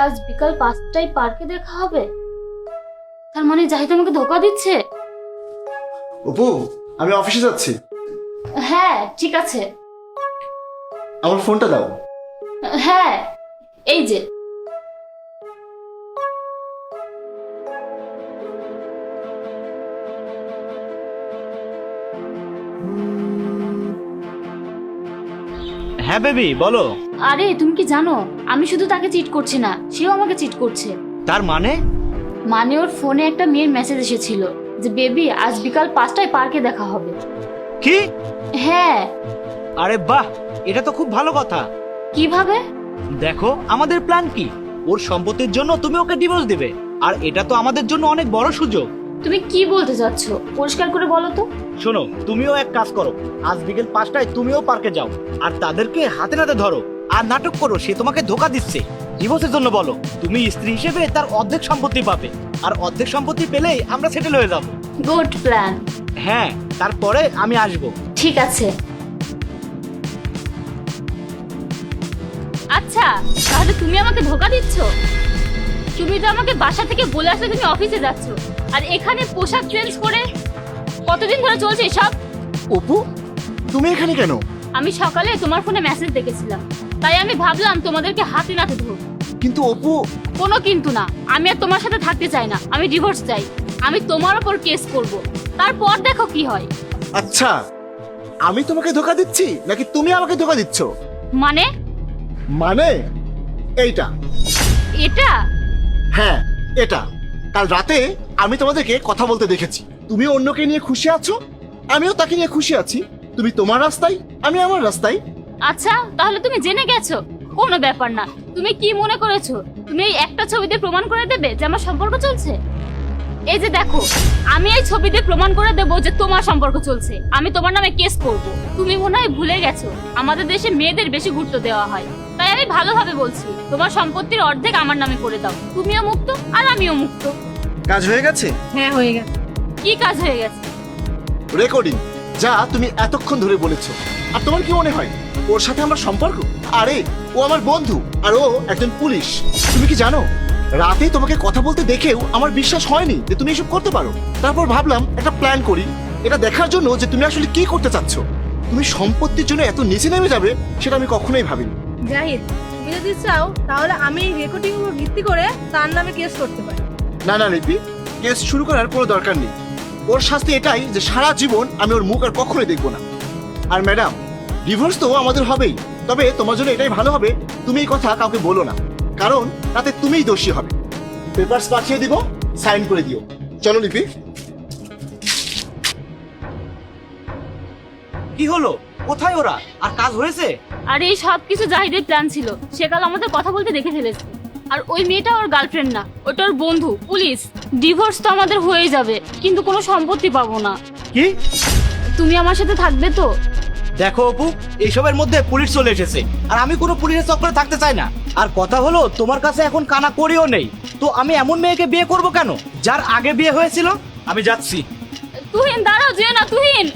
আজ বিকাল 5টায় পার্কে দেখা হবে। তার মানে জাহিদ আমাকে ধোকা দিচ্ছে। অপু, আমি অফিসে যাচ্ছি। হ্যাঁ ঠিক আছে। আমার ফোনটা দাও। হ্যাঁ এই যে। হ্যাঁ বেবি বলো। আরে তুমি কি জানো, আমি শুধু তাকে চিট করছি না, সেও আমাকে চিট করছে। তার মানে? মানে ওর ফোনে একটা মেয়ের মেসেজ এসেছিল যে বেবি আজ বিকাল 5টায় পার্কে দেখা হবে। কি? হ্যাঁ। আরে বাহ, এটা তো খুব ভালো কথা। কিভাবে? দেখো আমাদের প্ল্যান কি, ওর সম্পত্তির জন্য তুমি ওকে ডিভোর্স দিবে, আর এটা তো আমাদের জন্য অনেক বড় সুযোগ। তুমি কি বলতে চাচ্ছ, পরিষ্কার করে বলো তো। শোনো, তুমিও এক কাজ করো, আজ বিকেল 5টায় তুমিও পার্কে যাও, আর তাদেরকে হাতে নাতে ধরো, আর নাটক করো সে তোমাকে ধোকা দিচ্ছে। ডিভোর্সের জন্য বলো, তুমি স্ত্রী হিসেবে তার অর্ধেক সম্পত্তি পাবে, আর অর্ধেক সম্পত্তি পেলেই আমরা সেটেল হয়ে যাব। Good plan. হ্যাঁ, তারপরে আমি আসবো। ঠিক আছে। আচ্ছা তাহলে তুমি আমাকে ধোকা দিচ্ছ? তুমি তো আমাকে বাসা থেকে বলে আসলে তুমি অফিসে যাচ্ছ, আর এখানে পোশাক চেঞ্জ করে কতদিন ধরে চলছে এসব? অপু, তুমি এখানে কেন? আমি সকালে তোমার ফোনে মেসেজ দেখেছিলাম, তাই আমি ভাবলাম তোমাদেরকে হাতে নাতে ধরব। কিন্তু অপু। কোনো কিন্তু না, আমি আর তোমার সাথে থাকতে চাই না, আমি ডিভোর্স চাই। আমি তোমার উপর কেস করব, তারপর দেখো কি হয়। আচ্ছা, আমি তোমাকে ধোকা দিচ্ছি নাকি তুমি আমাকে ধোকা দিচ্ছ? মানে? মানে এইটা। এটা? হ্যাঁ এটা। কাল রাতে আমি তোমাদেরকে কথা বলতে দেখেছি। তুমি অন্যকে নিয়ে খুশি আছো, আমিও তাকে নিয়ে খুশি আছি। তুমি তোমার রাস্তায়, আমি আমার রাস্তায়। আচ্ছা তাহলে তুমি জেনে গেছো, কোনো ব্যাপার না। তুমি কি মনে করেছো তুমি এই একটা ছবিতে প্রমাণ করে দেবে যে আমার সম্পর্ক চলছে? এই যে দেখো, আমি এই ছবিতে প্রমাণ করে দেবো যে তোমার সম্পর্ক চলছে, আমি তোমার নামে কেস করব। তুমি মনে হয় ভুলে গেছো আমাদের দেশে মেয়েদের বেশি গুরুত্ব দেওয়া হয়, তাই আমি ভালোভাবে বলছি তোমার সম্পত্তির অর্ধেক আমার নামে করে দাও। তুমিও মুক্ত আর আমিও মুক্ত। কাজ হয়ে গেছে? হ্যাঁ হয়ে গেছে। কি কাজ হয়ে গেছে? রেকর্ডিং, যা তুমি এতক্ষণ ধরে বলেছো। আর তোমার কি মনে হয় ওর সাথে আমার সম্পর্ক? আরে ও আমার বন্ধু, আর ও একজন পুলিশ। তুমি কি জানো, রাতে তোমাকে কথা বলতে দেখেও আমার বিশ্বাস হয়নি যে তুমি এসব করতে পারো। তারপর ভাবলাম একটা প্ল্যান করি, এটা দেখার জন্য যে তুমি আসলে কি করতে চাচ্ছ। তুমি সম্পত্তির জন্য এত নিচে নেমে যাবে সেটা আমি কখনোই ভাবিনি। জাহিদ, তুমি যদি চাও তাহলে আমি এই রেকর্ডিং উপর ভিত্তি করে তার নামে কেস করতে পারি। না না লিপি, কেস শুরু করার কোনো দরকার নেই। ওর শাস্তি এটাই যে সারা জীবন আমি ওর মুখ আর কখনোই দেখবো না। আর ম্যাডাম, ডিভোর্স তো আমাদের হবেই, তবে তোমার জন্য এটাই ভালো হবে তুমি এই কথা কাউকে বলো না, কারণ তাতে তুমিই দোষী হবে। পেপারস পাঠিয়ে দিব, সাইন করে দিও। চলো লিপি। কি হলো, কোথায় ওরা, আর কাজ হয়েছে? আর এই সব কিছু জাহিদের প্ল্যান ছিল। সে কাল আমাদের কথা বলতে দেখে ফেলেছে। আর ওই মেয়েটা ওর গার্লফ্রেন্ড না, ওটা ওর বন্ধু পুলিশ। ডিভোর্স তো আমাদের হয়ে যাবে, কিন্তু কোনো সম্পত্তি পাবো না। কি? তুমি আমার সাথে থাকবে তো? দেখো অপু, এইসবের মধ্যে পুলিশ চলে এসেছে, আর আমি কোনো পুলিশের চক্করে থাকতে চাই না। আর কথা হলো, তোমার কাছে এখন কানা করিও নেই, তো আমি এমন মেয়েকে বিয়ে করব কেন যার আগে বিয়ে হয়েছিল? আমি যাচ্ছি। তুহিন দাঁড়াও, যেও না তুহিন।